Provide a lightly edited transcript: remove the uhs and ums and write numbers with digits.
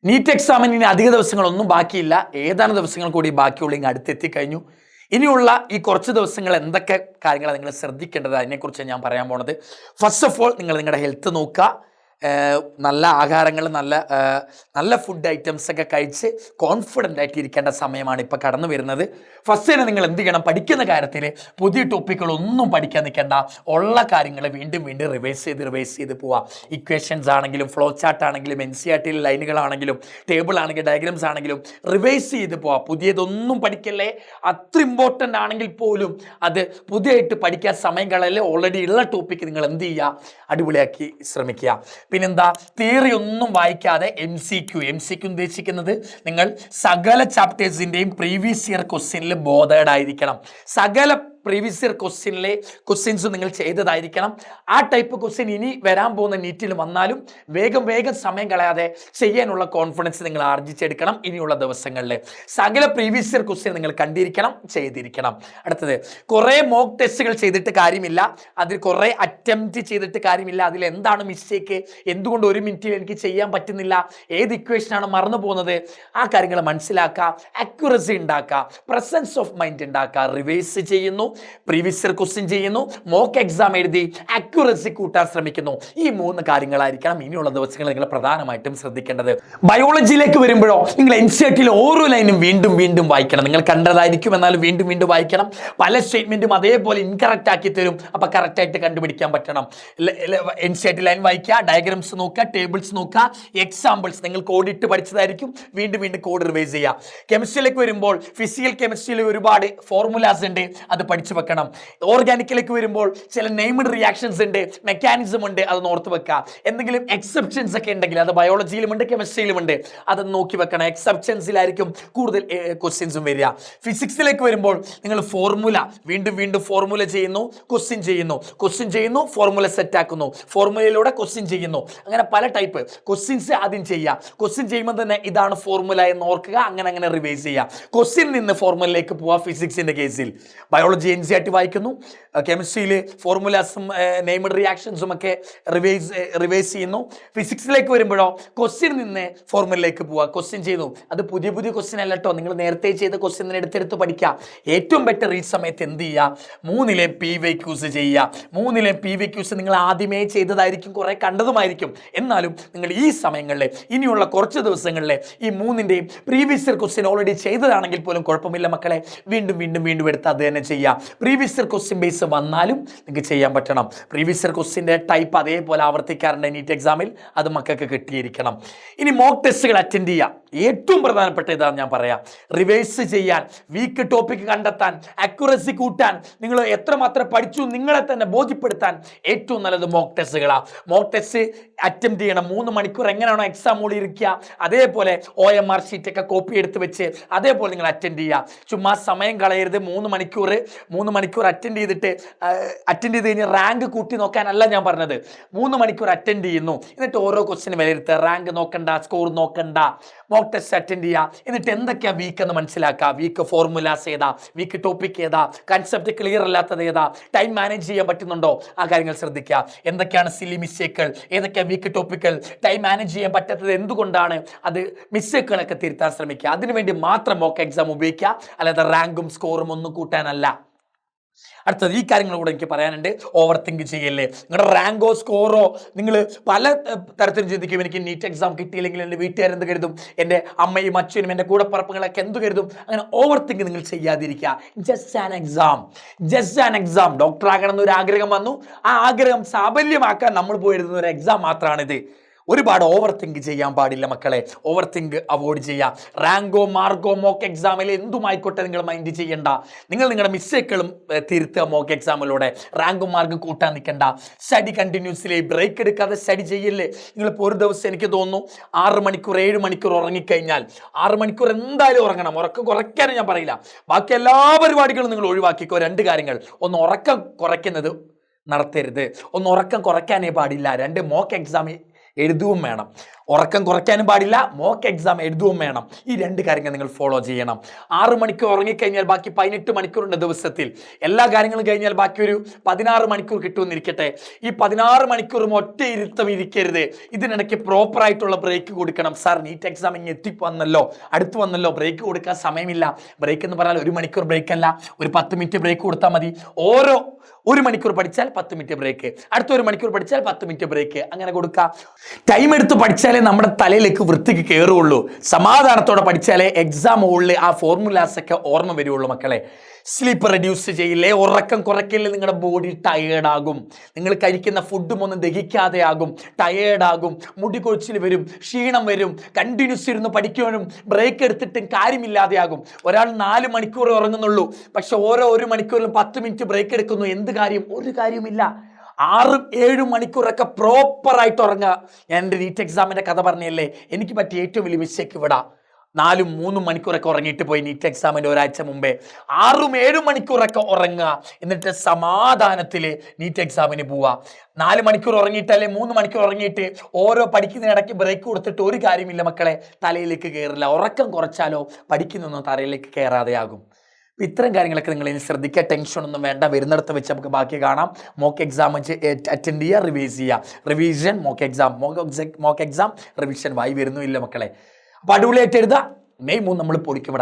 NEET എക്സാമിന് ഇനി അധിക ദിവസങ്ങളൊന്നും ബാക്കിയില്ല. ഏതാനും ദിവസങ്ങൾ കൂടി ബാക്കിയുള്ള ഇങ്ങ് അടുത്തെത്തിക്കഴിഞ്ഞു. ഇനിയുള്ള ഈ കുറച്ച് ദിവസങ്ങൾ എന്തൊക്കെ കാര്യങ്ങളാണ് നിങ്ങൾ ശ്രദ്ധിക്കേണ്ടത്, അതിനെക്കുറിച്ച് ഞാൻ പറയാൻ പോണത്. ഫസ്റ്റ് ഓഫ് ഓൾ നിങ്ങൾ നിങ്ങളുടെ ഹെൽത്ത് നോക്കുക. നല്ല ആഹാരങ്ങൾ, നല്ല ഫുഡ് ഐറ്റംസ് ഒക്കെ കഴിച്ച് കോൺഫിഡൻ്റ് ആയിട്ട് ഇരിക്കേണ്ട സമയമാണ് ഇപ്പോൾ കടന്നു വരുന്നത്. ഫസ്റ്റ് തന്നെ നിങ്ങൾ എന്ത് ചെയ്യണം, പഠിക്കുന്ന കാര്യത്തിൽ പുതിയ ടോപ്പിക്കുകളൊന്നും പഠിക്കാൻ നിൽക്കേണ്ട. ഉള്ള കാര്യങ്ങൾ വീണ്ടും വീണ്ടും റിവൈസ് ചെയ്ത് പോവുക. ഇക്വേഷൻസ് ആണെങ്കിലും ഫ്ലോ ചാർട്ട് ആണെങ്കിലും NCERT ലൈനുകളാണെങ്കിലും ടേബിൾ ആണെങ്കിലും ഡയഗ്രാംസ് ആണെങ്കിലും റിവൈസ് ചെയ്ത് പോവുക. പുതിയതൊന്നും പഠിക്കല്ലേ. അത്ര ഇമ്പോർട്ടൻ്റ് ആണെങ്കിൽ പോലും അത് പുതിയതായിട്ട് പഠിക്കാൻ സമയം കളയല്ലേ. ഓൾറെഡി ഉള്ള ടോപ്പിക്ക് നിങ്ങൾ എന്ത് ചെയ്യുക, അടിപൊളിയാക്കി ശ്രമിക്കുക. പിന്നെന്താ, തിയറി ഒന്നും വായിക്കാതെ MCQ ഉദ്ദേശിക്കുന്നത് നിങ്ങൾ സകല ചാപ്റ്റേഴ്സിൻ്റെയും പ്രീവിയസ് ഇയർ ക്വസ്റ്റ്യനിൽ ബോധേഡ് ആയിരിക്കണം. സകല പ്രീവിയസ് ഇയർ ക്വസ്റ്റ്യൻസ് നിങ്ങൾ ചെയ്തതായിരിക്കണം. ആ ടൈപ്പ് ക്വസ്റ്റ്യൻ ഇനി വരാൻ പോകുന്ന നീറ്റിൽ വന്നാലും വേഗം സമയം കളയാതെ ചെയ്യാനുള്ള കോൺഫിഡൻസ് നിങ്ങൾ ആർജിച്ചെടുക്കണം. ഇനിയുള്ള ദിവസങ്ങളിൽ സകല പ്രീവിയസ് ഇയർ ക്വസ്റ്റ്യൻ നിങ്ങൾ കണ്ടിരിക്കണം, ചെയ്തിരിക്കണം. അടുത്തത്, കുറേ മോക്ക് ടെസ്റ്റുകൾ ചെയ്തിട്ട് കാര്യമില്ല, അതിൽ കുറേ അറ്റംപ്റ്റ് ചെയ്തിട്ട് കാര്യമില്ല. അതിൽ എന്താണ് മിസ്റ്റേക്ക്, എന്തുകൊണ്ട് 1 മിനിറ്റിൽ എനിക്ക് ചെയ്യാൻ പറ്റുന്നില്ല, ഏത് ഇക്വേഷനാണ് മറന്നു പോകുന്നത്, ആ കാര്യങ്ങൾ മനസ്സിലാക്കുക, അക്യുറസി ഉണ്ടാക്കുക, പ്രസൻസ് ഓഫ് മൈൻഡ് ഉണ്ടാക്കുക, റിവൈസ് ചെയ്യുന്നു, പ്രീവിയസ് ഇയർ ക്വസ്റ്റ്യൻ ചെയ്യുന്നു, മോക്ക് എക്സാം എഴുതി അക്യുറസി കൂട്ടാൻ ശ്രമിക്കുന്നു. ഈ 3 കാര്യങ്ങളായിരിക്കണം ഇനിയുള്ള ദിവസങ്ങൾ നിങ്ങൾ പ്രധാനമായിട്ടും ശ്രദ്ധിക്കേണ്ടത്. ബയോളജിയിലേക്ക് വരുമ്പോഴോ നിങ്ങൾ NCERT ഓരോ ലൈനും വീണ്ടും വായിക്കണം. നിങ്ങൾ കണ്ടതായിരിക്കും, എന്നാലും വീണ്ടും വായിക്കണം. പല സ്റ്റേറ്റ്മെന്റും അതേപോലെ ഇൻകറക്റ്റ് ആക്കി തരും. അപ്പൊ കറക്റ്റായിട്ട് കണ്ടുപിടിക്കാൻ പറ്റണം. NCERT ലൈൻ വായിക്കുക, ഡയഗ്രാംസ് നോക്കുക, ടേബിൾസ് നോക്കുക, എക്സാമ്പിൾസ് നിങ്ങൾ കോഡിട്ട് പഠിച്ചതായിരിക്കും, വീണ്ടും കോഡ് റിവൈസ് ചെയ്യുക. കെമിസ്ട്രിയിലേക്ക് വരുമ്പോൾ ഫിസിക്കൽ കെമിസ്ട്രിയിൽ ഒരുപാട് ഫോർമുലാസ് ഉണ്ട്, അത് പഠിച്ചു വെക്കണം. ഓർഗാനിക്കിലേക്ക് വരുമ്പോൾ ചില നെയ്മഡ് റിയാക്ഷൻസ് ഉണ്ട്, മെക്കാനിസം ഉണ്ട്, അത് ഓർത്ത് വെക്കുക. എന്തെങ്കിലും എക്സെപ്ഷൻസ് ഒക്കെ ഉണ്ടെങ്കിൽ അത് ബയോളജിയിലുമുണ്ട് കെമിസ്ട്രിയിലുമുണ്ട്, അത് നോക്കി വെക്കണം. എക്സെപ്ഷൻസിലായിരിക്കും കൂടുതൽ ക്വസ്റ്റ്യൻസും വരിക. ഫിസിക്സിലേക്ക് വരുമ്പോൾ നിങ്ങൾ ഫോർമുല വീണ്ടും ഫോർമുല ചെയ്യുന്നു, ക്വസ്റ്റ്യൻ ചെയ്യുന്നു, ഫോർമുല സെറ്റ് ആക്കുന്നു, ഫോർമുലയിലൂടെ ക്വസ്റ്റ്യൻ ചെയ്യുന്നു. അങ്ങനെ പല ടൈപ്പ് ക്വസ്റ്റ്യൻസ് ആദ്യം ചെയ്യുക. ക്വസ്റ്റ്യൻ ചെയ്യുമ്പോൾ തന്നെ ഇതാണ് ഫോർമുല എന്ന് ഓർക്കുക, അങ്ങനെ റിവൈസ് ചെയ്യുക. ക്വസ്റ്റ്യൻ നിന്ന് ഫോർമുലയിലേക്ക് പോവുക. ഫിസിക്സിന്റെ കേസിൽ ബയോളജി NCERT വായിക്കുന്നു, കെമിസ്ട്രിയിൽ ഫോർമുലാസും നെയ്മഡ് റിയാക്ഷൻസും ഒക്കെ റിവൈസ് ചെയ്യുന്നു. ഫിസിക്സിലേക്ക് വരുമ്പോഴോ ക്വസ്റ്റ്യൻ നിന്ന് ഫോർമുലയിലേക്ക് പോവുക, ക്വസ്റ്റ്യൻ ചെയ്യുന്നു. അത് പുതിയ ക്വസ്റ്റ്യൻ അല്ല കേട്ടോ, നിങ്ങൾ നേരത്തെ ചെയ്ത ക്വസ്റ്റ്യൻ എടുത്തെടുത്ത് പഠിക്കുക. ഏറ്റവും ബെറ്റർ ഈ സമയത്ത് എന്ത് ചെയ്യുക, 3 PYQs ചെയ്യുക. 3 PYQs നിങ്ങൾ ആദ്യമേ ചെയ്തതായിരിക്കും, കുറെ കണ്ടതുമായിരിക്കും. എന്നാലും നിങ്ങൾ ഈ സമയങ്ങളിൽ ഇനിയുള്ള കുറച്ച് ദിവസങ്ങളിൽ ഈ 3ന്റെയും പ്രീവിയസ് ഇയർ ക്വസ്റ്റ്യൻ ഓൾറെഡി ചെയ്തതാണെങ്കിൽ പോലും കുഴപ്പമില്ല മക്കളെ, വീണ്ടും എടുത്ത് അത് തന്നെ ചെയ്യുക. പ്രീവിയസ് ഇയർ ക്വസ്റ്റ്യൻ ബേസ് വന്നാലും നിങ്ങൾക്ക് ചെയ്യാൻ പറ്റണം. പ്രീവിയസ് ഇയർ ക്വസ്റ്റ്യൻ്റെ ടൈപ്പ് അതേപോലെ ആവർത്തിക്കാറുണ്ട് നീറ്റ് എക്സാമിൽ, അത് മക്കൾക്ക് കിട്ടിയിരിക്കണം. ഇനി മോക്ക് ടെസ്റ്റുകൾ അറ്റൻഡ് ചെയ്യുക. ഏറ്റവും പ്രധാനപ്പെട്ട ഇതാണ് ഞാൻ പറയാം, റിവൈസ് ചെയ്യാൻ, വീക്ക് ടോപ്പിക് കണ്ടെത്താൻ, അക്യുറസി കൂട്ടാൻ, നിങ്ങൾ എത്രമാത്രം പഠിച്ചു നിങ്ങളെ തന്നെ ബോധ്യപ്പെടുത്താൻ ഏറ്റവും നല്ലത് മോക്ക് ടെസ്റ്റുകളാണ്. മോക്ക് ടെസ്റ്റ് അറ്റംപ്റ്റ് ചെയ്യണം. 3 മണിക്കൂർ എങ്ങനെയാണോ എക്സാം മോളിൽ ഇരിക്കുക അതേപോലെ OMR ഷീറ്റൊക്കെ കോപ്പി എടുത്ത് വെച്ച് അതേപോലെ നിങ്ങൾ അറ്റൻഡ് ചെയ്യുക. ചുമ്മാ സമയം കളയരുത്. 3 മണിക്കൂർ അറ്റൻഡ് ചെയ്ത് കഴിഞ്ഞ് റാങ്ക് കൂട്ടി നോക്കാനല്ല ഞാൻ പറഞ്ഞത്. 3 മണിക്കൂർ അറ്റൻഡ് ചെയ്യുന്നു, എന്നിട്ട് ഓരോ ക്വസ്റ്റ്യൻ വിലയിരുത്തുക. റാങ്ക് നോക്കണ്ട, സ്കോർ നോക്കണ്ട, മോക്ക് ടെസ്റ്റ് അറ്റൻഡ് ചെയ്യുക. എന്നിട്ട് എന്തൊക്കെയാ വീക്ക് എന്ന് മനസ്സിലാക്കുക. വീക്ക് ഫോർമുലാസ് ഏതാ, വീക്ക് ടോപ്പിക് ഏതാ, കൺസെപ്റ്റ് ക്ലിയർ അല്ലാത്തത് ഏതാ, ടൈം മാനേജ് ചെയ്യാൻ പറ്റുന്നുണ്ടോ, ആ കാര്യങ്ങൾ ശ്രദ്ധിക്കുക. എന്തൊക്കെയാണ് സില്ലി മിസ്റ്റേക്കുകൾ, ഏതൊക്കെയാണ് വീക്ക് ടോപ്പിക്കൽ, ടൈം മാനേജ് ചെയ്യാൻ പറ്റാത്തത് എന്തുകൊണ്ടാണ്, അത് മിസ്റ്റേക്കുകളൊക്കെ തിരുത്താൻ ശ്രമിക്കുക. അതിനുവേണ്ടി മാത്രം മോക്ക് എക്സാം ഉപയോഗിക്കുക, അല്ലാതെ റാങ്കും സ്കോറും ഒന്നും കൂട്ടാനല്ല. അടുത്തത് ഈ കാര്യങ്ങൾ കൂടെ എനിക്ക് പറയാനുണ്ട്. ഓവർ തിങ്ക് ചെയ്യല്ലേ. നിങ്ങളുടെ റാങ്കോ സ്കോറോ നിങ്ങൾ പല തരത്തിലും ചിന്തിക്കും. എനിക്ക് നീറ്റ് എക്സാം കിട്ടിയില്ലെങ്കിൽ എൻ്റെ വീട്ടുകാരെന്ത് കരുതും, എൻ്റെ അമ്മയും അച്ഛനും എൻ്റെ കൂടപ്പറപ്പുകളൊക്കെ എന്ത് കരുതും. അങ്ങനെ ഓവർ തിങ്ക് നിങ്ങൾ ചെയ്യാതിരിക്കുക. Just an exam. ഡോക്ടർ ആകണം എന്നൊരു ആഗ്രഹം വന്നു, ആ ആഗ്രഹം സാഫല്യമാക്കാൻ നമ്മൾ പോയി എഴുതുന്ന ഒരു എക്സാം മാത്രമാണിത്. ഒരുപാട് ഓവർ തിങ്ക് ചെയ്യാൻ പാടില്ല മക്കളെ. ഓവർ തിങ്ക് അവോയ്ഡ് ചെയ്യാം. റാങ്കോ മാർക്കോ മോക്ക് എക്സാമിൽ എന്തുമായിക്കോട്ടെ നിങ്ങൾ മൈൻഡ് ചെയ്യണ്ട. നിങ്ങളുടെ മിസ്റ്റേക്കുകളും തിരുത്തുക മോക്ക് എക്സാമിലൂടെ. റാങ്കും മാർക്കും കൂട്ടാൻ നിൽക്കണ്ട. സ്റ്റഡി കണ്ടിന്യൂസ്ലി, ബ്രേക്ക് എടുക്കാതെ സ്റ്റഡി ചെയ്യില്ലേ. നിങ്ങളിപ്പോൾ ഒരു ദിവസം എനിക്ക് തോന്നുന്നു 6 മണിക്കൂർ 7 മണിക്കൂർ ഉറങ്ങിക്കഴിഞ്ഞാൽ 6 മണിക്കൂർ എന്തായാലും ഉറങ്ങണം. ഉറക്കം കുറയ്ക്കാനും ഞാൻ പറയില്ല, ബാക്കി എല്ലാ പരിപാടികളും നിങ്ങൾ ഒഴിവാക്കിക്കോ. 2 കാര്യങ്ങൾ, ഒന്ന് ഉറക്കം കുറയ്ക്കുന്നത് നടത്തരുത്, ഒന്ന് ഉറക്കം കുറയ്ക്കാനേ പാടില്ല. 2 മോക്ക് എക്സാം എഴുതുകയും വേണം. ഉറക്കം കുറയ്ക്കാനും പാടില്ല, മോക്ക് എക്സാം എഴുതുകയും വേണം. ഈ 2 കാര്യങ്ങൾ നിങ്ങൾ ഫോളോ ചെയ്യണം. 6 മണിക്കൂർ ഉറങ്ങിക്കഴിഞ്ഞാൽ ബാക്കി 18 മണിക്കൂറുണ്ട് ദിവസത്തിൽ. എല്ലാ കാര്യങ്ങളും കഴിഞ്ഞാൽ ബാക്കി ഒരു 16 മണിക്കൂർ കിട്ടുമെന്നിരിക്കട്ടെ. ഈ 16 മണിക്കൂറും ഒറ്റ ഇരുത്തം ഇരിക്കരുത്. ഇതിനിടയ്ക്ക് പ്രോപ്പറായിട്ടുള്ള ബ്രേക്ക് കൊടുക്കണം. സാർ നീറ്റ് എക്സാം ഇങ്ങനെ വന്നല്ലോ, അടുത്ത് വന്നല്ലോ, ബ്രേക്ക് കൊടുക്കാൻ സമയമില്ല. ബ്രേക്ക് എന്ന് പറഞ്ഞാൽ 1 മണിക്കൂർ ബ്രേക്ക് അല്ല, ഒരു 10 മിനിറ്റ് ബ്രേക്ക് കൊടുത്താൽ മതി. ഓരോ 1 മണിക്കൂർ പഠിച്ചാൽ 10 മിനിറ്റ് ബ്രേക്ക്, അടുത്ത 1 മണിക്കൂർ പഠിച്ചാൽ 10 മിനിറ്റ് ബ്രേക്ക്, അങ്ങനെ കൊടുക്കുക. ടൈം എടുത്ത് പഠിച്ചാലേ നമ്മുടെ തലയിലേക്ക് വൃത്തിക്ക് കയറുള്ളൂ. സമാധാനത്തോടെ പഠിച്ചാലേ എക്സാം ഹോളിൽ ആ ഫോർമുലാസ് ഒക്കെ ഓർമ്മ വരുള്ളൂ മക്കളെ. സ്ലീപ്പ് റെഡ്യൂസ് ചെയ്യില്ലേ, ഉറക്കം കുറയ്ക്കില്ലേ, നിങ്ങളുടെ ബോഡി ടയേർഡാകും. നിങ്ങൾ കഴിക്കുന്ന ഫുഡും ഒന്നും ദഹിക്കാതെ ആകും, ടയേർഡാകും, മുടി കൊഴിച്ചിൽ വരും, ക്ഷീണം വരും. കണ്ടിന്യൂസ് ഇരുന്ന് പഠിക്കാനും ബ്രേക്ക് എടുത്തിട്ടും കാര്യമില്ലാതെ ആകും. ഒരാൾ 4 മണിക്കൂർ ഉറങ്ങുന്നുള്ളൂ, പക്ഷെ ഓരോ 1 മണിക്കൂറിലും 10 മിനിറ്റ് ബ്രേക്ക് എടുക്കുന്നു. എന്ത് കാര്യം? ഒരു കാര്യമില്ല. 6-7 മണിക്കൂറൊക്കെ പ്രോപ്പറായിട്ട് ഉറങ്ങുക. ഞാൻ എൻ്റെ നീറ്റ് എക്സാമിൻ്റെ കഥ പറഞ്ഞല്ലേ, എനിക്ക് പറ്റിയ ഏറ്റവും വലിയ മിസ്റ്റേക്ക് ഇവിടെ 4-3 മണിക്കൂറൊക്കെ ഉറങ്ങിയിട്ട് പോയി നീറ്റ് എക്സാമിൻ്റെ ഒരാഴ്ച മുമ്പേ. 6-7 മണിക്കൂറൊക്കെ ഉറങ്ങുക, എന്നിട്ട് സമാധാനത്തിൽ നീറ്റ് എക്സാമിന് പോവുക. 4 മണിക്കൂർ ഉറങ്ങിയിട്ടല്ലേ 3 മണിക്കൂർ ഉറങ്ങിയിട്ട് ഓരോ പഠിക്കുന്ന ഇടയ്ക്ക് ബ്രേക്ക് കൊടുത്തിട്ട് ഒരു കാര്യമില്ല മക്കളെ, തലയിലേക്ക് കയറില്ല. ഉറക്കം കുറച്ചാലോ പഠിക്കുന്നൊന്നും തലയിലേക്ക് കയറാതെയാകും. ഇത്തരം കാര്യങ്ങളൊക്കെ നിങ്ങൾ ഇനി ശ്രദ്ധിക്കുക. ടെൻഷനൊന്നും വേണ്ട. വരുന്നിടത്ത് വെച്ച് നമുക്ക് ബാക്കി കാണാം. മോക്ക് എക്സാം അറ്റൻഡ് ചെയ്യുക, റിവൈസ് ചെയ്യുക. റിവിഷൻ, മോക്ക് എക്സാം റിവിഷൻ വായി വരുന്നുമില്ല മക്കളെ. അപ്പോൾ അടിപൊളിയായിട്ട് എഴുതുക. മെയ് 3 നമ്മൾ പൊടിക്കും.